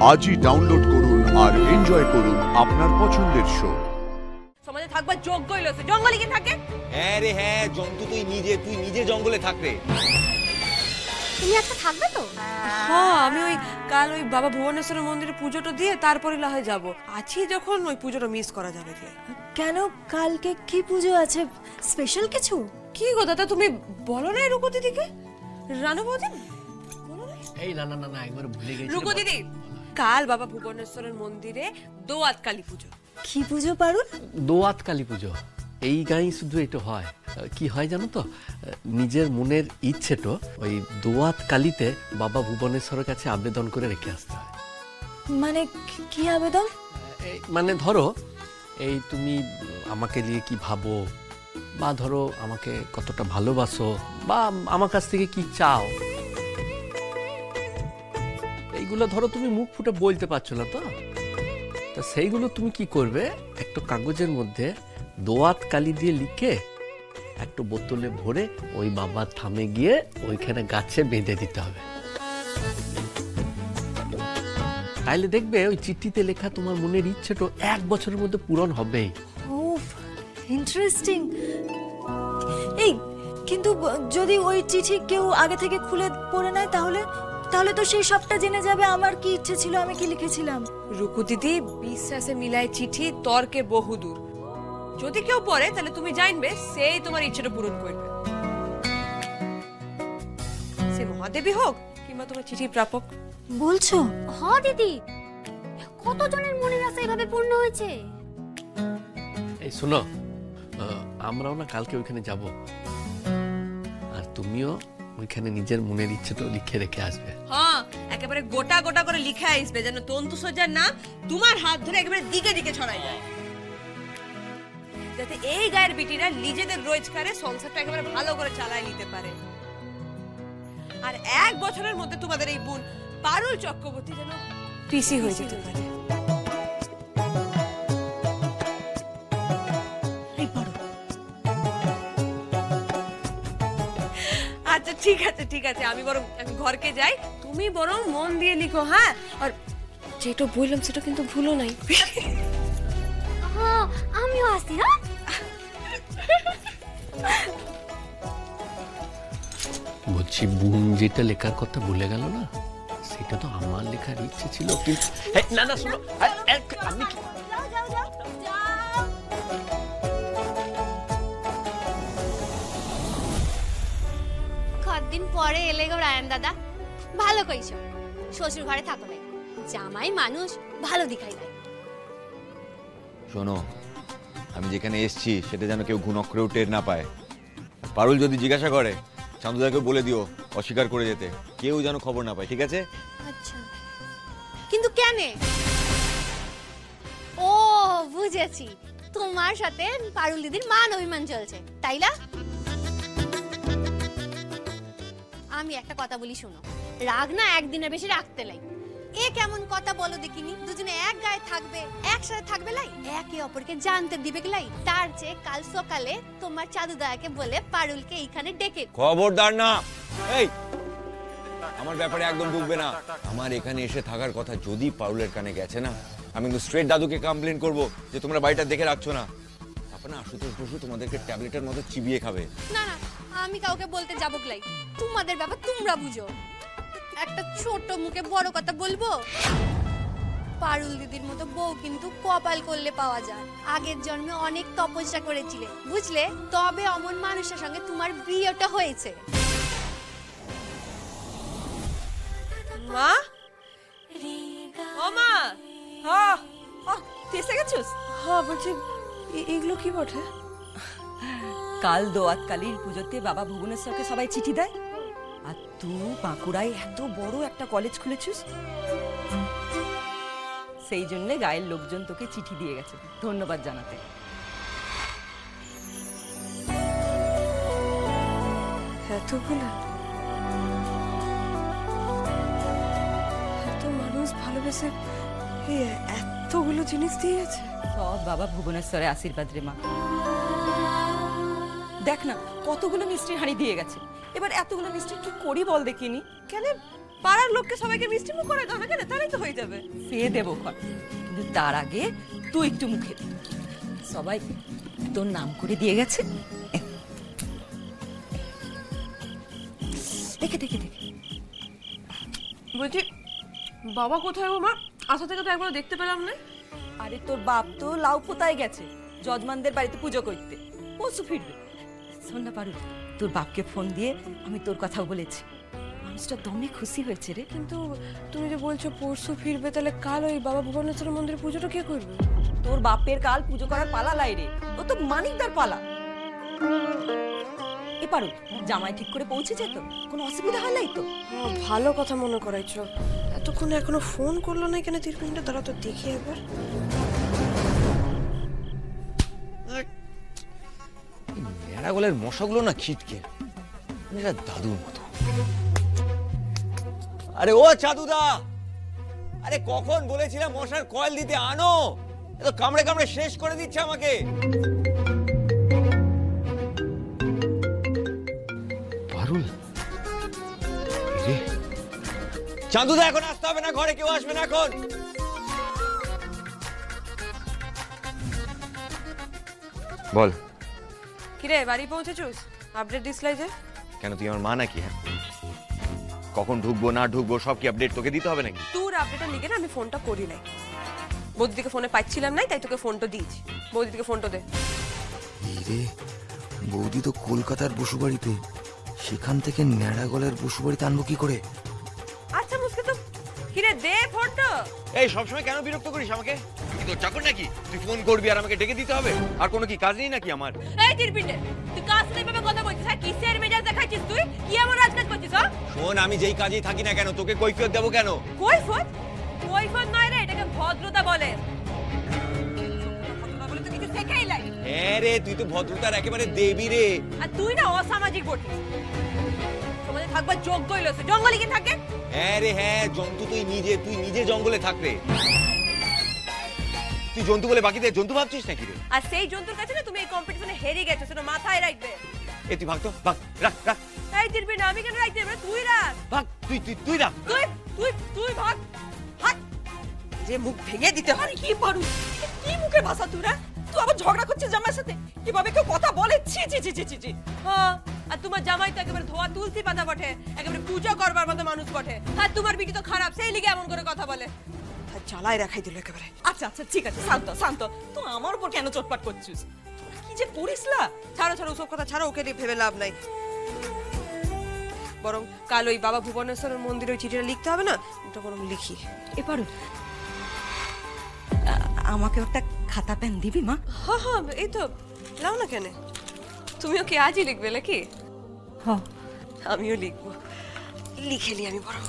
আজই ডাউনলোড করুন আর এনজয় করুন আপনার পছন্দের শো। সমাজে থাকবার যোগ্যই লছে, জঙ্গলে কি থাকে? হ্যাঁ রে হ্যাঁ, জন্তু তুই নিজে জঙ্গলে থাক রে। তুমি আজকে থাকবে তো? হ্যাঁ, আমি ওই কাল ওই বাবা ভুবনেশ্বরের মন্দিরে পুজোটা দিয়ে তারপরে লাহে যাব। আছি যখন ওই পুজোটা মিস করা যাবে কি? কেন, কালকে কি পুজো আছে? স্পেশাল কিছু? কি গো দাদা, তুমি বলো না রুকো দিদিকে? রানু বৌদি এই না না না না একবার ভুলে গেছি। রুকো দিদি, কাল বাবা ভুবনেশ্বরের মন্দিরে দোয়াত কালী পুজো। কি পুজো পারুল? দোয়াত কালী পুজো। এই গাঁয়ে শুধু এটা হয়। কি হয় জানো তো, নিজের মনের ইচ্ছেটো ওই দোয়াত কালীতে বাবা ভুবনেশ্বরের কাছে আবেদন করে রেখে আসতে হয়। মানে কি আবেদন? মানে ধরো এই তুমি আমাকে নিয়ে কি ভাবো, বা ধরো আমাকে কতটা ভালোবাসো, বা আমার কাছ থেকে কি চাও, এইগুলো ধরো তুমি মুখ ফুটে বলতে পারছো না, তো সেইগুলো তুমি কি করবে, একটা কাগজের মধ্যে দোয়াত কালি দিয়ে লিখে একটা বোতলে ভরে ওই বাবার থামে গিয়ে ওইখানে গাছে বেঁধে দিতে হবে। তাইলে দেখবে ওই চিঠিতে লেখা তোমার মনের ইচ্ছেটা 1 বছরের মধ্যে পূরণ হবেই। ওফ, ইন্টারেস্টিং। এই কিন্তু যদি ওই চিঠি কেউ আগে থেকে খুলে পড়ে নেয় তাহলে তাহলে তো সেই সবটা জেনে যাবে আমার কি ইচ্ছে ছিল, আমি কি লিখেছিলাম। রুকু দিদি, বিশ্বাসে মিলায় চিঠি তর্কে বহুদূর। যদি কেউ পড়ে তাহলে তুমি জানবে সেই তোমার ইচ্ছেটা পূরণ করবে, সে মহাদেবী হোক কিংবা তোমার চিঠি প্রাপক। বলছো? হ দিদি, কতজনের মনের আশা এভাবে পূর্ণ হয়েছে। এই শোনো, আমরাও না কালকে ওইখানে যাব, আর তুমিও ওইখানে নিজের মনের ইচ্ছেটা লিখে রেখে আসবে। হ্যাঁ, একেবারে গোটা গোটা করে লিখে আসবে, যেন তন্তু সজ্জার নাম তোমার হাত ধরে একেবারে দিকে দিকে ছড়াই যায়, যাতে এই গায়ের বিটিরা নিজেদের রোজগারে সংসারটা একেবারে ভালো করে চালায় নিতে পারে। আর 1 বছরের মধ্যে তোমাদের এই বোন পারুল চক্রবর্তী যেন পিসি হয়ে যেতে পারে। আচ্ছা ঠিক আছে, আমি বরং ঘরকে যাই, তুমি বরং মন দিয়ে লিখো। হ্যাঁ, আর যেটা বললাম সেটা কিন্তু ভুলো নাই। হ্যাঁ, আমিও আসি। হ্যাঁ, বলছি বোন যেটা লেখার কথা ভুলে গেল না, সেটা তো আমার লেখার ইচ্ছে ছিল, কিন্তু না না শোনো, আমি কতদিন পরে এলে গো রায়ন দাদা, ভালো কইছো। শ্বশুর ঘরে থাকো নাই, জামাই মানুষ ভালো দেখাই নাই। শোনো, আমি যেখানে এসছি সেটা যেন কেউ ঘুণ অক্ষরেও টের না পায়। পারুল যদি জিজ্ঞাসা করে চান্দুদাকে বলে দিও অস্বীকার করে যেতে, কেউ যেন খবর না পায়, ঠিক আছে? আচ্ছা, কিন্তু কেনে? ও বুঝেছি, তোমার সাথে পারুল দিদির মান অভিমান চলছে, তাই না? আমি একটা কথা বলি শোনো, রাগ না একদিনের বেশি রাখতে লাই। এ কেমন কথা বলো দেখিনি, দুজনে এক গায়ে থাকবে, একসাথে থাকবে লাই, একে অপরকে জানতে দিবে লাই। তার চেয়ে কাল সকালে তোমার চাঁদুদাকে বলে পারুলকে এইখানে ডেকে। খবরদার না, এই আমার ব্যাপারে একদম ঢুকবে না। আমার এখানে এসে থাকার কথা যদি পারুলের কানে গেছে না, আমি কিন্তু স্ট্রেট দাদুকে কমপ্লেন করব যে তোমরা বাড়িটা দেখে রাখছো না। আপনার আশুতোষ বসু তোমাদেরকে ট্যাবলেটের মতো চিবিয়ে খাবে। না না, আমি কাউকে বলতে যাবো লাই, তোমাদের ব্যাপার তোমরা বুঝো। একটা ছোট মুখে বড় কথা বলবো, পারুল দিদির মতো বউ কিন্তু কপাল করলে পাওয়া যায়। আগের জন্মে অনেক তপস্যা করেছিলে, বুঝলে, তবে অমন মানুষের সঙ্গে তোমার বিয়েটা হয়েছে। মা, ও মা, হ্যাঁ এসে গেছিস? হ্যাঁ, বলছি এগুলো কি বটে? কাল দোয়াত কালীর পুজোতে বাবা ভুবনেশ্বরকে সবাই চিঠি দেয়, আর তুই বাঁকুড়ায় এত বড় একটা কলেজ খুলেছিস, সেই জন্য গায়ের লোকজন তোকে চিঠি দিয়ে গেছে ধন্যবাদ জানাতে। এত মানুষ ভালোবেসে এতগুলো জিনিস দিয়ে গেছে, সব বাবা ভুবনেশ্বরে আশীর্বাদ রে মা। দেখ না কতগুলো মিষ্টির হাঁড়ি দিয়ে গেছে, এবার এতগুলো মিষ্টি কি করি বল দেখিনি। কেন পাড়ার লোককে সবাইকে মিষ্টি মুখ করে দাও না কেন, তাহলেই তো হয়ে যাবে। সে দেবো ক্ষণ, কিন্তু তার আগে তুই একটু মুখে দে। সবাই তোর নাম করে দিয়ে গেছে। দেখে দেখে দেখে। বলছি বাবা কোথায় গো মা? আসা থেকে তো একবার দেখতে পেলাম না। আরে তোর বাপ তো লাউ পোতায় গেছে যজমানদের বাড়িতে পুজো করতে, পরশু ফিরবে। শোন না পারু, তোর বাপকে ফোন দিয়ে আমি তোর কথাও বলেছি, মানুষটা দমে খুশি হয়েছে রে। কিন্তু তুমি যে বলছো পরশু ফিরবে, তাহলে কাল ওই বাবা ভুবনেশ্বর মন্দিরে পুজোটা কে করবে? তোর বাপের কাল পুজো করার পালা লাই রে, ও তো মানিকদার পালা। এ পারু, জামাই ঠিক করে পৌঁছেছে তো? কোনো অসুবিধা হয় নাই তো? ভালো কথা মনে করাইছো। এতক্ষণ এখনো ফোন করলো না কেন তিরপিনটা? দাঁড়া তো দেখি একবার। ন্যাড়াগোলের মশাগুলো না খিটকে, এরা দাদুর মতো। আরে ও চাদুদা, আরে কখন বলেছিলাম মশার কয়েল দিতে, আনো। এ তো কামড়ে কামড়ে শেষ করে দিচ্ছে আমাকে। পারুল, রে চাঁদুদা, এখন আসতে হবে না, ঘরে কেউ আসবে না এখন। বল। কিরে বাড়ি পৌঁছেছিস? আপডেট দিসলাই যে? কেন তুই আমার মা নাকি? হ্যাঁ, কখন ঢুকবো না ঢুকবো সব কি আপডেট তোকে দিতে হবে নাকি? তোর আপডেটের লিগে না আমি ফোনটা করি নাই। বৌদিকে ফোনে পাচ্ছিলাম নাই, তাই তোকে ফোনটা দিয়েছি। বৌদিকে ফোনটা দে। রে বৌদি তো কলকাতার বসুবাড়িতে, সেখান থেকে ন্যাড়াগলের বসুবাড়িতে আনবো কি করে? আচ্ছা মুসকে তো, কিরে দে ফোনটা। এই সবসময় কেন বিরক্ত করিস আমাকে? তুই তো চাকর নাকি? তুই ফোন করবি আর আমাকে ডেকে দিতে হবে? আর কোনো কি কাজ নেই নাকি আমার? এই তিরপিনে, তুই কাজ নেই ভাবে কথা বলছিস? হ্যাঁ, কিসের মেজাজ দেখাচ্ছিস তুই? কি এমন রাজকাজ করছিস? হ্যাঁ শোন, আমি যেই কাজেই থাকি না কেন তোকে কৈফিয়ত দেবো কেন? কৈফত? কৈফত নয় রে, এটাকে ভদ্রতা বলে। ভদ্রতা বলে তো কিছু শেখাই নাই। হ্যাঁ রে, তুই তো ভদ্রতার একেবারে দেবী রে। আর তুই না অসামাজিক বটিস। তোমাদের থাকবার যোগ্য হইলো, জঙ্গলে কি থাকে? হ্যাঁ রে হ্যাঁ, জন্তু তুই নিজে জঙ্গলে থাক রে। তুই জন্তু বলে বাকিদের জন্তু ভাবছিস নাকি রে? আর সেই জন্তুর কাছে না তুমি এই কম্পিটিশনে হেরে গেছো, সেটা মাথায় রাখবে। এ তুই ভাগ তো, ভাগ, রাখ রাখ। এই তিরপিনে, আমি কেন রাখতে হবে? তুই রাখ। ভাগ, তুই রাখ। তুই ভাগ। হাত যে মুখ ভেঙে দিতে হয়। কি পারু, কি মুখে ভাষা তুই রে? তুই আবার ঝগড়া করছিস জামাইয়ের সাথে? কিভাবে কেউ কথা বলে? ছি ছি ছি ছি ছি। হ্যাঁ, আর তোমার জামাই তো একেবারে ধোয়া তুলসী পাতা বটে, একেবারে পূজা করবার মতো মানুষ বটে। আর তোমার বিটি তো খারাপ, সেই লিগে এমন করে কথা বলে। তার জ্বালায় রাখাই দিল একেবারে। আচ্ছা আচ্ছা ঠিক আছে, শান্ত শান্ত। তুই আমার উপর কেন চটপাট করছিস? তোরা কি যে করিস না? ছাড়ো ওসব কথা ছাড়ো, ওকে নিয়ে ভেবে লাভ নাই। বরং কাল ওই বাবা ভুবনেশ্বরের মন্দিরে ওই চিঠিটা লিখতে হবে না, ওটা বরং লিখি। এ পারু, আমাকে একটা খাতা পেন দিবি মা? হ্যাঁ, এই তো লাও না কেন। তুমিও কি আজই লিখবে নাকি? হ্যাঁ, আমিও লিখবো। লিখে নি আমি বরং।